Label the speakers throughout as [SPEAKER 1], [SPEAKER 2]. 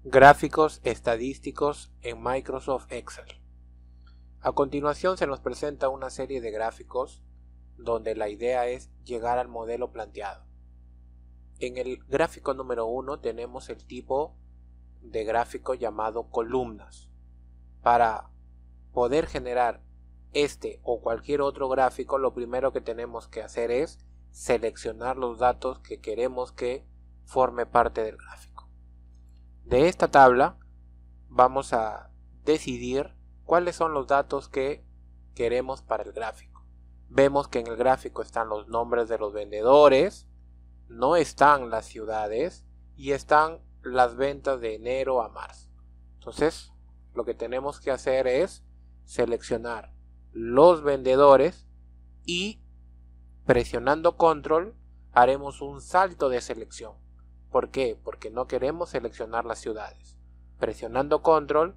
[SPEAKER 1] Gráficos estadísticos en Microsoft Excel. A continuación se nos presenta una serie de gráficos donde la idea es llegar al modelo planteado. En el gráfico número 1 tenemos el tipo de gráfico llamado columnas. Para poder generar este o cualquier otro gráfico, lo primero que tenemos que hacer es seleccionar los datos que queremos que forme parte del gráfico. De esta tabla vamos a decidir cuáles son los datos que queremos para el gráfico. Vemos que en el gráfico están los nombres de los vendedores, no están las ciudades y están las ventas de enero a marzo. Entonces, lo que tenemos que hacer es seleccionar los vendedores y presionando control haremos un salto de selección. ¿Por qué? Porque no queremos seleccionar las ciudades. Presionando control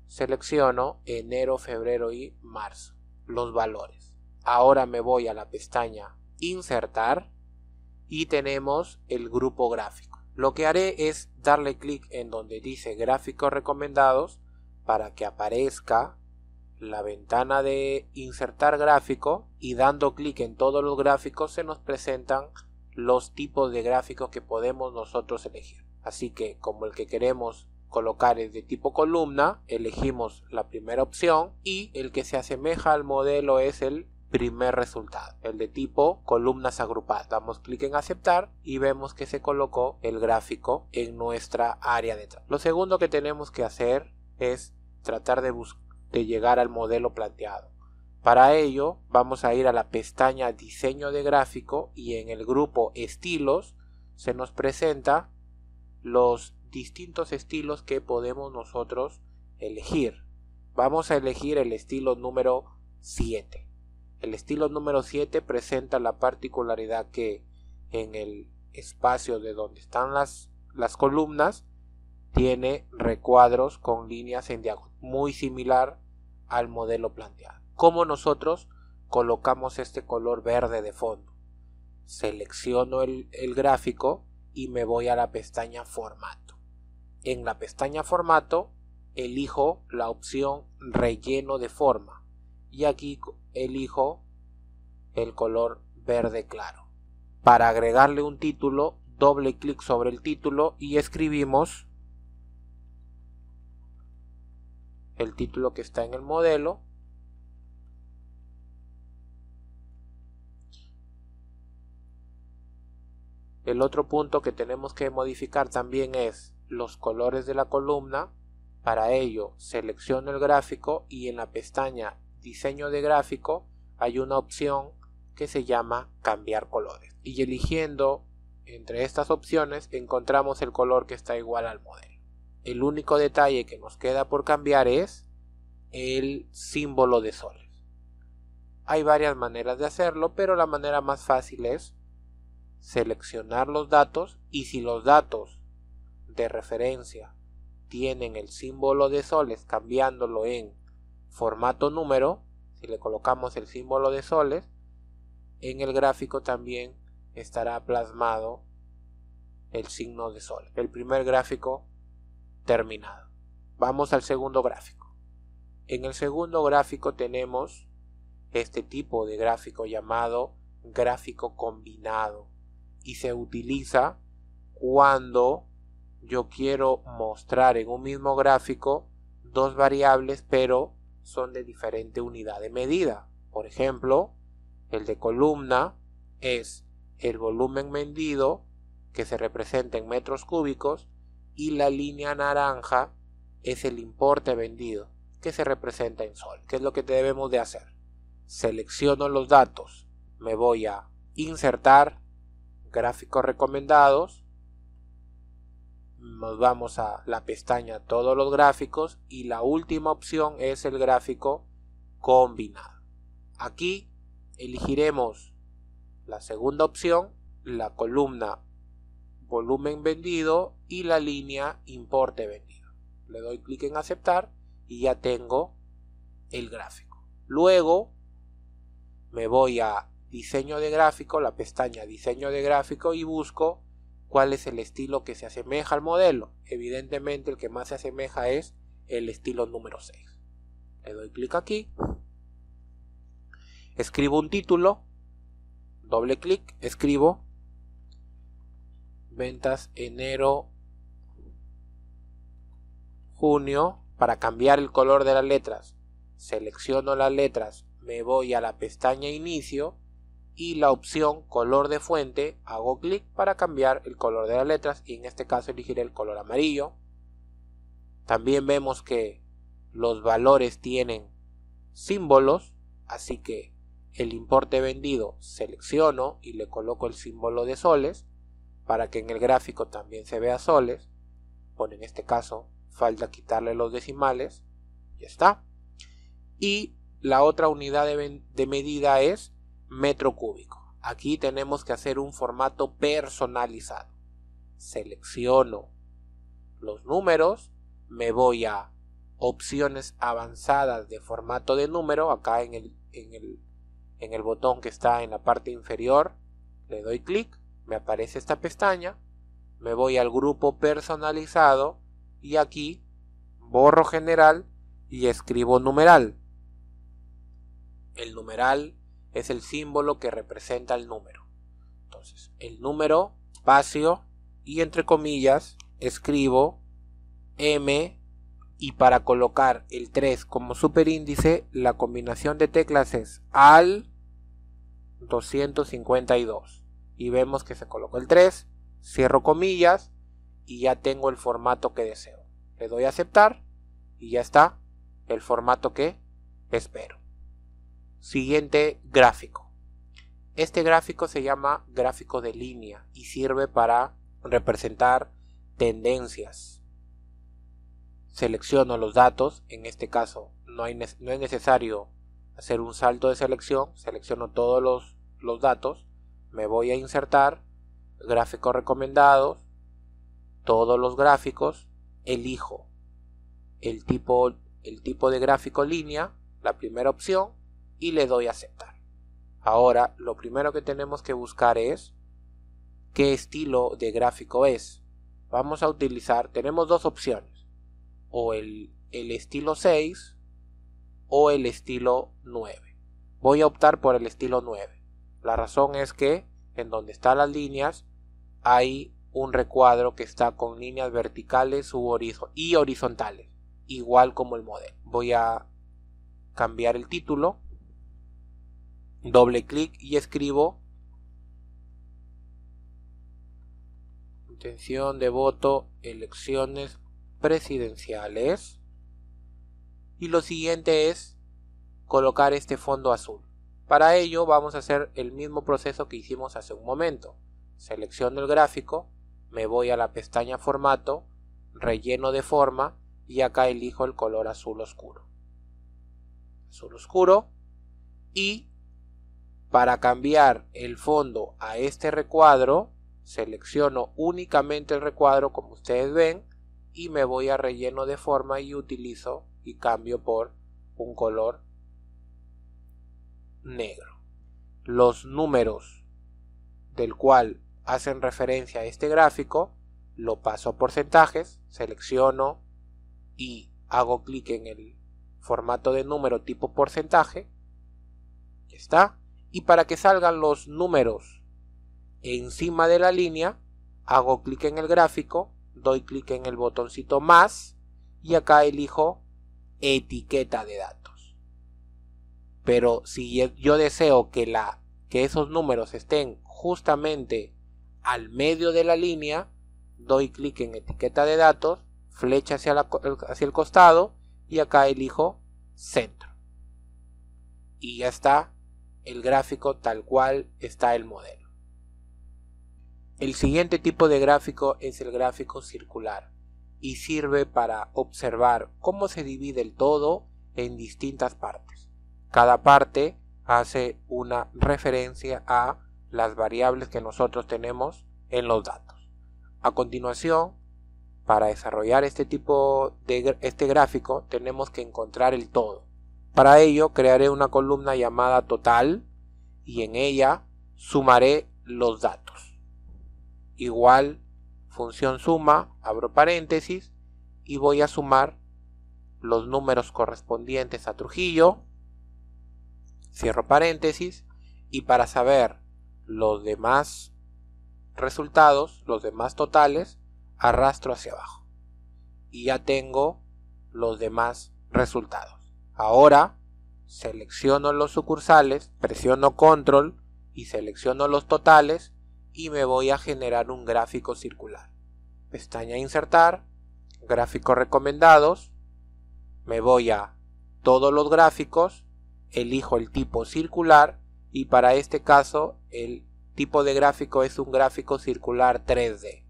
[SPEAKER 1] selecciono enero, febrero y marzo, los valores. Ahora me voy a la pestaña insertar y tenemos el grupo gráfico. Lo que haré es darle clic en donde dice gráficos recomendados para que aparezca la ventana de insertar gráfico, y dando clic en todos los gráficos se nos presentan los tipos de gráficos que podemos nosotros elegir. Así que como el que queremos colocar es de tipo columna, elegimos la primera opción y el que se asemeja al modelo es el primer resultado, el de tipo columnas agrupadas. Damos clic en aceptar y vemos que se colocó el gráfico en nuestra área de trabajo. Lo segundo que tenemos que hacer es tratar de llegar al modelo planteado. Para ello vamos a ir a la pestaña diseño de gráfico y en el grupo estilos se nos presenta los distintos estilos que podemos nosotros elegir. Vamos a elegir el estilo número 7. El estilo número 7 presenta la particularidad que en el espacio de donde están las columnas tiene recuadros con líneas en diagonal, muy similar al modelo planteado. ¿Cómo nosotros colocamos este color verde de fondo? Selecciono el gráfico y me voy a la pestaña formato. En la pestaña formato elijo la opción relleno de forma y aquí elijo el color verde claro. Para agregarle un título, doble clic sobre el título y escribimos el título que está en el modelo. El otro punto que tenemos que modificar también es los colores de la columna. Para ello selecciono el gráfico y en la pestaña diseño de gráfico hay una opción que se llama cambiar colores. Y eligiendo entre estas opciones encontramos el color que está igual al modelo. El único detalle que nos queda por cambiar es el símbolo de soles. Hay varias maneras de hacerlo, pero la manera más fácil es seleccionar los datos y si los datos de referencia tienen el símbolo de soles cambiándolo en formato número, si le colocamos el símbolo de soles, en el gráfico también estará plasmado el signo de sol. El primer gráfico terminado. Vamos al segundo gráfico. En el segundo gráfico tenemos este tipo de gráfico llamado gráfico combinado. Y se utiliza cuando yo quiero mostrar en un mismo gráfico dos variables pero son de diferente unidad de medida. Por ejemplo, el de columna es el volumen vendido que se representa en metros cúbicos y la línea naranja es el importe vendido que se representa en sol. ¿Qué es lo que debemos de hacer? Selecciono los datos, me voy a insertar gráficos recomendados, nos vamos a la pestaña todos los gráficos y la última opción es el gráfico combinado. Aquí elegiremos la segunda opción, la columna volumen vendido y la línea importe vendido. Le doy clic en aceptar y ya tengo el gráfico. Luego me voy a diseño de gráfico, la pestaña diseño de gráfico y busco cuál es el estilo que se asemeja al modelo. Evidentemente el que más se asemeja es el estilo número 6. Le doy clic aquí, escribo un título, doble clic, escribo ventas enero, junio. Para cambiar el color de las letras, selecciono las letras, me voy a la pestaña inicio y la opción color de fuente, hago clic para cambiar el color de las letras y en este caso elegiré el color amarillo. También vemos que los valores tienen símbolos, así que el importe vendido selecciono y le coloco el símbolo de soles para que en el gráfico también se vea soles. Bueno, en este caso falta quitarle los decimales, ya está. Y la otra unidad de medida es metro cúbico. Aquí tenemos que hacer un formato personalizado. Selecciono los números, me voy a opciones avanzadas de formato de número, acá en el botón que está en la parte inferior, le doy clic, me aparece esta pestaña, me voy al grupo personalizado y aquí borro general y escribo numeral. El numeral es el símbolo que representa el número. Entonces, el número, espacio y entre comillas escribo M, y para colocar el 3 como superíndice la combinación de teclas es al 252 y vemos que se colocó el 3, cierro comillas y ya tengo el formato que deseo. Le doy a aceptar y ya está el formato que espero. Siguiente gráfico. Este gráfico se llama gráfico de línea y sirve para representar tendencias. Selecciono los datos, en este caso no es necesario hacer un salto de selección, selecciono todos los datos, me voy a insertar, gráficos recomendados, todos los gráficos, elijo el tipo de gráfico línea, la primera opción, y le doy a aceptar. Ahora lo primero que tenemos que buscar es qué estilo de gráfico es. Vamos a utilizar, tenemos dos opciones, o el estilo 6 o el estilo 9. Voy a optar por el estilo 9. La razón es que en donde están las líneas hay un recuadro que está con líneas verticales y horizontales, igual como el modelo. Voy a cambiar el título, doble clic y escribo intención de voto elecciones presidenciales, y lo siguiente es colocar este fondo azul. Para ello vamos a hacer el mismo proceso que hicimos hace un momento. Selecciono el gráfico, me voy a la pestaña formato, relleno de forma y acá elijo el color azul oscuro. Azul oscuro, y para cambiar el fondo a este recuadro selecciono únicamente el recuadro como ustedes ven y me voy a relleno de forma y utilizo y cambio por un color negro. Los números del cual hacen referencia a este gráfico lo paso a porcentajes, selecciono y hago clic en el formato de número tipo porcentaje, ya está, y para que salgan los números encima de la línea hago clic en el gráfico, doy clic en el botoncito más y acá elijo etiqueta de datos. Pero si yo deseo que esos números estén justamente al medio de la línea, doy clic en etiqueta de datos, flecha hacia el costado y acá elijo centro. Y ya está el gráfico tal cual está el modelo. El siguiente tipo de gráfico es el gráfico circular y sirve para observar cómo se divide el todo en distintas partes. Cada parte hace una referencia a las variables que nosotros tenemos en los datos. A continuación, para desarrollar este gráfico tenemos que encontrar el todo. Para ello crearé una columna llamada total y en ella sumaré los datos. Igual función suma, abro paréntesis y voy a sumar los números correspondientes a Trujillo, cierro paréntesis, y para saber los demás resultados, los demás totales, arrastro hacia abajo y ya tengo los demás resultados. Ahora selecciono los sucursales, presiono control y selecciono los totales y me voy a generar un gráfico circular. Pestaña insertar, gráficos recomendados, me voy a todos los gráficos, elijo el tipo circular y para este caso el tipo de gráfico es un gráfico circular 3D.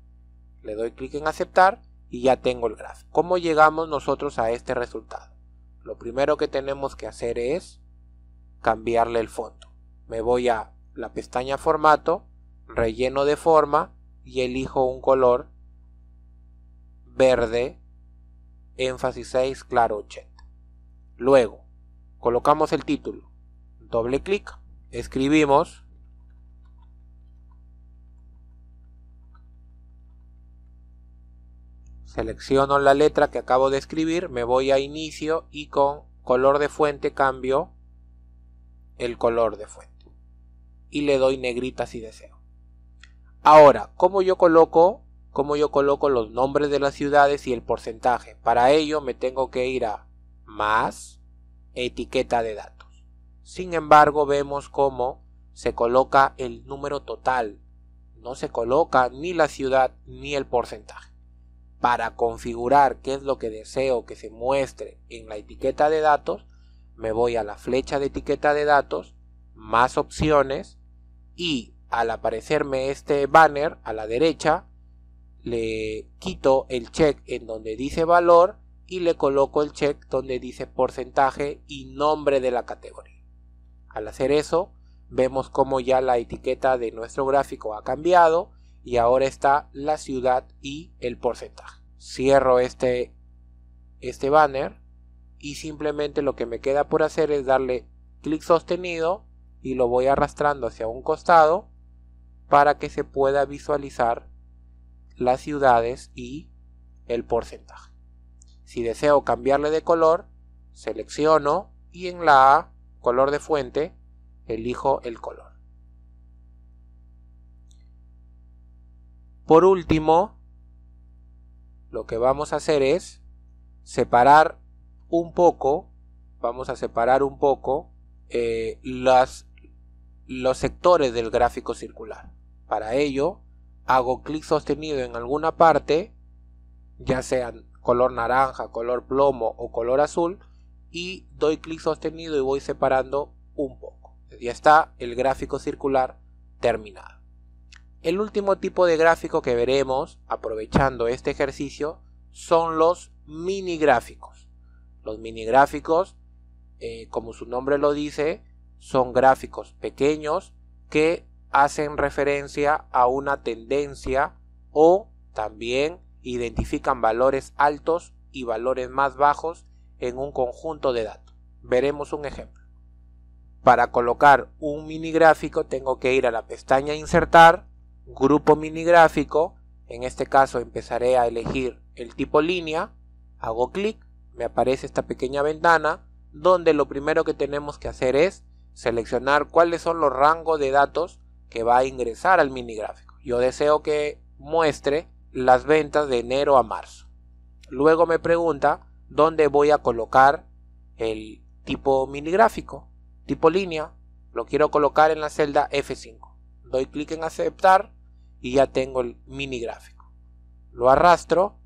[SPEAKER 1] Le doy clic en aceptar y ya tengo el gráfico. ¿Cómo llegamos nosotros a este resultado? Lo primero que tenemos que hacer es cambiarle el fondo. Me voy a la pestaña formato, relleno de forma y elijo un color verde, énfasis 6, claro 80. Luego colocamos el título, doble clic, escribimos selecciono la letra que acabo de escribir, me voy a inicio y con color de fuente cambio el color de fuente y le doy negrita si deseo. Ahora, ¿cómo yo coloco los nombres de las ciudades y el porcentaje? Para ello me tengo que ir a más, etiqueta de datos. Sin embargo, vemos cómo se coloca el número total, no se coloca ni la ciudad ni el porcentaje. Para configurar qué es lo que deseo que se muestre en la etiqueta de datos, me voy a la flecha de etiqueta de datos, más opciones, y al aparecerme este banner a la derecha, le quito el check en donde dice valor y le coloco el check donde dice porcentaje y nombre de la categoría. Al hacer eso, vemos cómo ya la etiqueta de nuestro gráfico ha cambiado y ahora está la ciudad y el porcentaje. Cierro este banner y simplemente lo que me queda por hacer es darle clic sostenido y lo voy arrastrando hacia un costado para que se pueda visualizar las ciudades y el porcentaje. Si deseo cambiarle de color, selecciono y en la A, color de fuente, elijo el color. Por último, lo que vamos a hacer es separar un poco, los sectores del gráfico circular. Para ello, hago clic sostenido en alguna parte, ya sean color naranja, color plomo o color azul, y doy clic sostenido y voy separando un poco. Ya está el gráfico circular terminado. El último tipo de gráfico que veremos aprovechando este ejercicio son los mini gráficos. Los mini gráficos, como su nombre lo dice, son gráficos pequeños que hacen referencia a una tendencia o también identifican valores altos y valores más bajos en un conjunto de datos. Veremos un ejemplo. Para colocar un mini gráfico tengo que ir a la pestaña insertar, grupo mini gráfico, en este caso empezaré a elegir el tipo línea, hago clic, me aparece esta pequeña ventana donde lo primero que tenemos que hacer es seleccionar cuáles son los rangos de datos que va a ingresar al mini gráfico. Yo deseo que muestre las ventas de enero a marzo. Luego me pregunta dónde voy a colocar el tipo mini gráfico, tipo línea, lo quiero colocar en la celda F5. Doy clic en aceptar y ya tengo el mini gráfico. Lo arrastro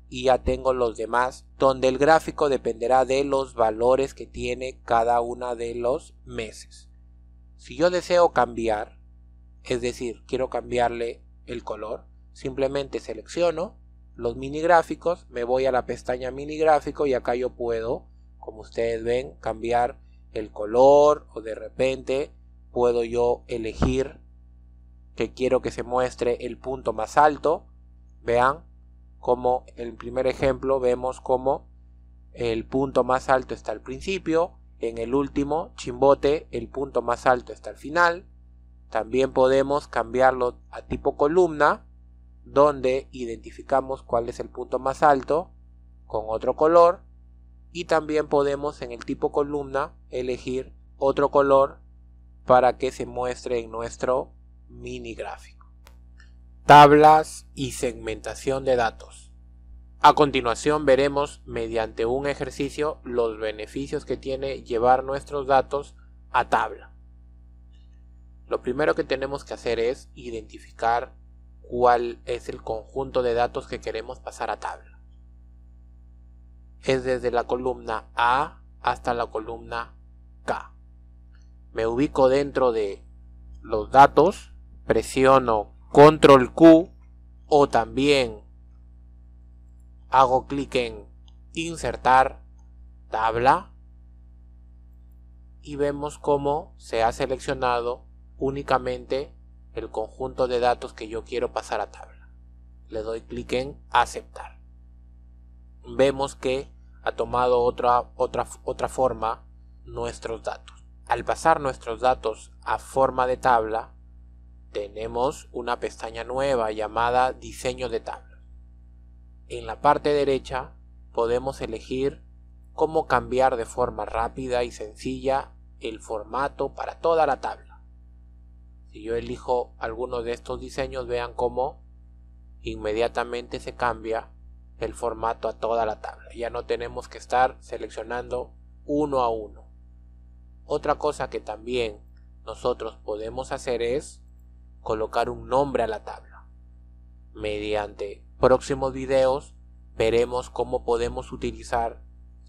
[SPEAKER 1] y ya tengo los demás, donde el gráfico dependerá de los valores que tiene cada uno de los meses. Si yo deseo cambiar, es decir, quiero cambiarle el color, simplemente selecciono los mini gráficos, me voy a la pestaña mini gráfico y acá yo puedo, como ustedes ven, cambiar el color o de repente puedo yo elegir que quiero que se muestre el punto más alto. Vean como en el primer ejemplo vemos como el punto más alto está al principio, en el último Chimbote el punto más alto está al final. También podemos cambiarlo a tipo columna, donde identificamos cuál es el punto más alto con otro color, y también podemos en el tipo columna elegir otro color para que se muestre en nuestro mini gráfico. Tablas y segmentación de datos. A continuación veremos mediante un ejercicio los beneficios que tiene llevar nuestros datos a tabla. Lo primero que tenemos que hacer es identificar cuál es el conjunto de datos que queremos pasar a tabla. Es desde la columna A hasta la columna K. Me ubico dentro de los datos, presiono Control Q o también hago clic en Insertar tabla y vemos cómo se ha seleccionado únicamente el conjunto de datos que yo quiero pasar a tabla. Le doy clic en Aceptar. Vemos que ha tomado otra forma nuestros datos. Al pasar nuestros datos a forma de tabla, tenemos una pestaña nueva llamada Diseño de tabla. En la parte derecha podemos elegir cómo cambiar de forma rápida y sencilla el formato para toda la tabla. Si yo elijo alguno de estos diseños, vean cómo inmediatamente se cambia el formato a toda la tabla. Ya no tenemos que estar seleccionando uno a uno. Otra cosa que también nosotros podemos hacer es colocar un nombre a la tabla. Mediante próximos videos veremos cómo podemos utilizar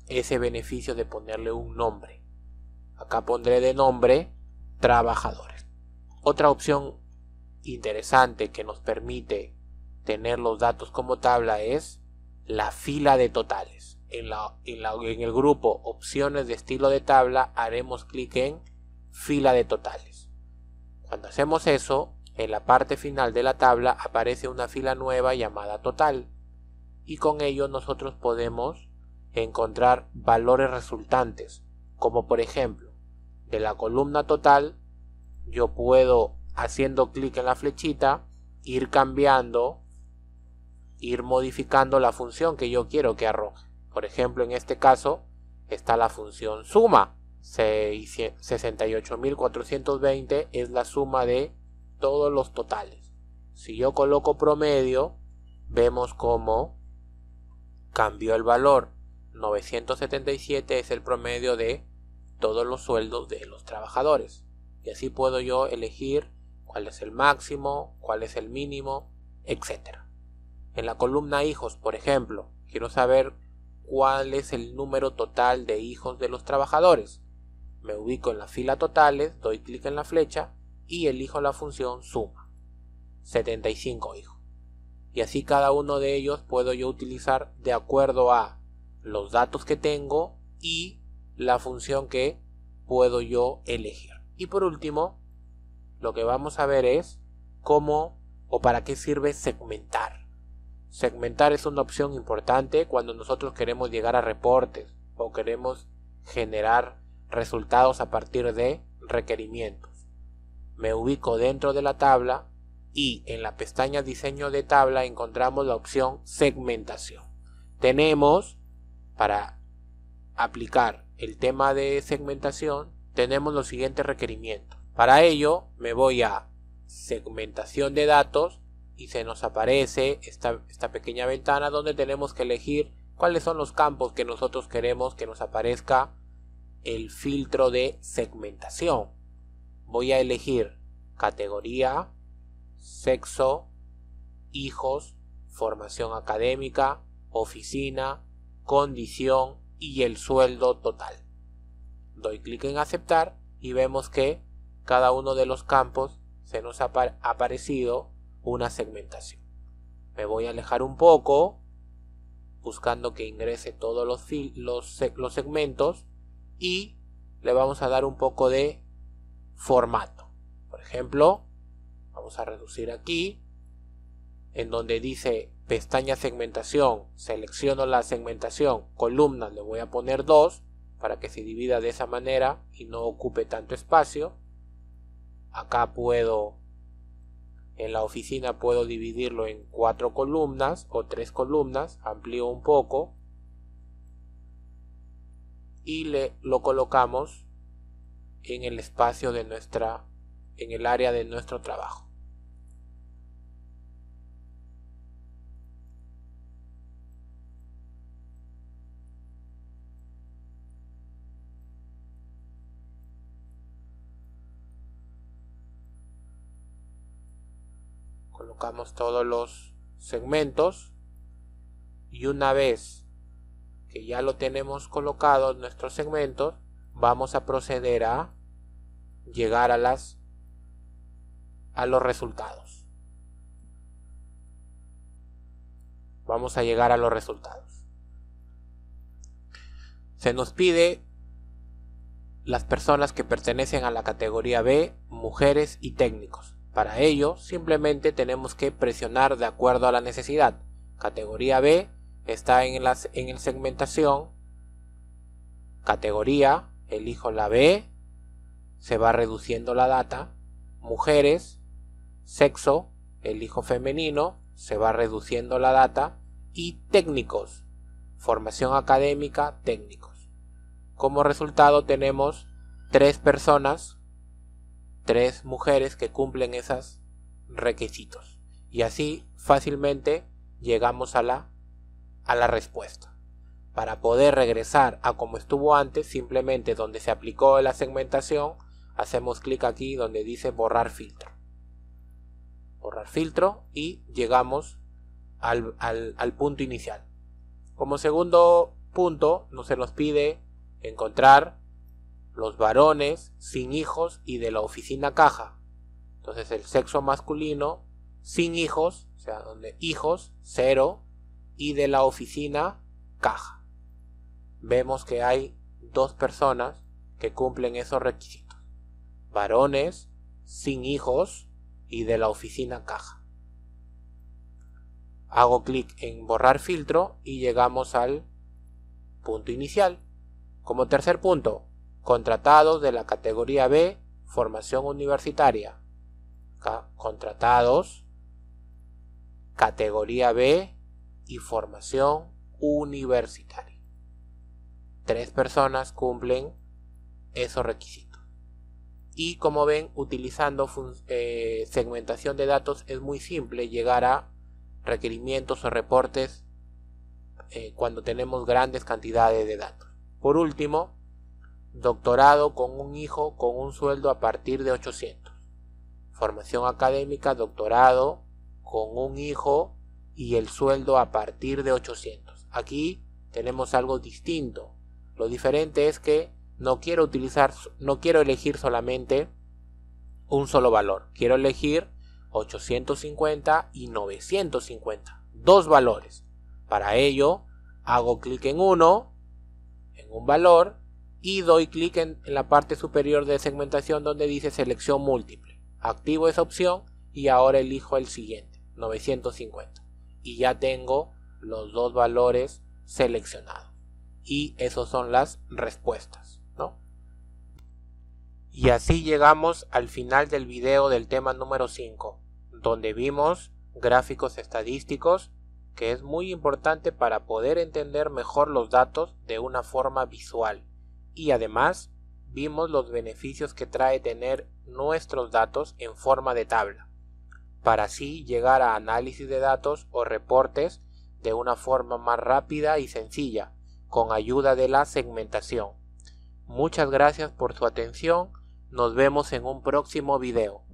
[SPEAKER 1] ese beneficio de ponerle un nombre. Acá pondré de nombre trabajadores. Otra opción interesante que nos permite tener los datos como tabla es la fila de totales. En el grupo opciones de estilo de tabla haremos clic en fila de totales. Cuando hacemos eso, en la parte final de la tabla aparece una fila nueva llamada total, y con ello nosotros podemos encontrar valores resultantes, como por ejemplo de la columna total yo puedo, haciendo clic en la flechita, ir cambiando, ir modificando la función que yo quiero que arroje. Por ejemplo, en este caso está la función suma. 68.420 es la suma de todos los totales. Si yo coloco promedio, vemos cómo cambió el valor. 977 es el promedio de todos los sueldos de los trabajadores. Y así puedo yo elegir cuál es el máximo, cuál es el mínimo, etc. En la columna hijos, por ejemplo, quiero saber cuál es el número total de hijos de los trabajadores. Me ubico en la fila totales, doy clic en la flecha y elijo la función suma. 75 hijos. Y así cada uno de ellos puedo yo utilizar de acuerdo a los datos que tengo y la función que puedo yo elegir. Y por último, lo que vamos a ver es cómo o para qué sirve segmentar. Segmentar es una opción importante cuando nosotros queremos llegar a reportes o queremos generar resultados a partir de requerimientos. Me ubico dentro de la tabla y en la pestaña Diseño de tabla encontramos la opción Segmentación. Tenemos, para aplicar el tema de segmentación, tenemos los siguientes requerimientos. Para ello me voy a Segmentación de datos y se nos aparece esta pequeña ventana donde tenemos que elegir cuáles son los campos que nosotros queremos que nos aparezca el filtro de segmentación. Voy a elegir categoría, sexo, hijos, formación académica, oficina, condición y el sueldo total. Doy clic en aceptar y vemos que cada uno de los campos se nos ha aparecido una segmentación. Me voy a alejar un poco buscando que ingrese todos los segmentos y le vamos a dar un poco de formato. Por ejemplo, vamos a reducir aquí en donde dice pestaña segmentación, selecciono la segmentación, columnas le voy a poner 2 para que se divida de esa manera y no ocupe tanto espacio. Acá puedo En la oficina puedo dividirlo en 4 columnas o 3 columnas, amplío un poco y lo colocamos en el espacio de en el área de nuestro trabajo. Colocamos todos los segmentos y una vez que ya lo tenemos colocado en nuestros segmentos, vamos a proceder a llegar a los resultados. Vamos a llegar a los resultados. Se nos pide las personas que pertenecen a la categoría B, mujeres y técnicos. Para ello, simplemente tenemos que presionar de acuerdo a la necesidad. Categoría B está en el segmentación. Categoría, elijo la B, se va reduciendo la data. Mujeres, sexo, elijo femenino, se va reduciendo la data. Y técnicos, formación académica, técnicos. Como resultado tenemos 3 personas, 3 mujeres que cumplen esos requisitos. Y así fácilmente llegamos a la respuesta. Para poder regresar a como estuvo antes, simplemente donde se aplicó la segmentación, hacemos clic aquí donde dice borrar filtro. Borrar filtro y llegamos al punto inicial. Como segundo punto, se nos pide encontrar los varones sin hijos y de la oficina caja. Entonces el sexo masculino sin hijos, o sea, donde hijos 0 y de la oficina caja. Vemos que hay 2 personas que cumplen esos requisitos. Varones sin hijos y de la oficina caja. Hago clic en borrar filtro y llegamos al punto inicial. Como tercer punto, contratados de la categoría B, formación universitaria. Acá, contratados, categoría B y formación universitaria. 3 personas cumplen esos requisitos. Y como ven, utilizando segmentación de datos es muy simple llegar a requerimientos o reportes cuando tenemos grandes cantidades de datos. Por último, doctorado con un hijo con un sueldo a partir de 800. Formación académica, doctorado con un hijo y el sueldo a partir de 800. Aquí tenemos algo distinto. Lo diferente es que no quiero elegir solamente un solo valor. Quiero elegir 850 y 950. 2 valores. Para ello hago clic en un valor y doy clic en la parte superior de segmentación donde dice selección múltiple. Activo esa opción y ahora elijo el siguiente, 950. Y ya tengo los 2 valores seleccionados. Y esas son las respuestas, ¿no? Y así llegamos al final del video del tema número 5, donde vimos gráficos estadísticos, que es muy importante para poder entender mejor los datos de una forma visual. Y además vimos los beneficios que trae tener nuestros datos en forma de tabla, para así llegar a análisis de datos o reportes de una forma más rápida y sencilla, con ayuda de la segmentación. Muchas gracias por su atención, nos vemos en un próximo video.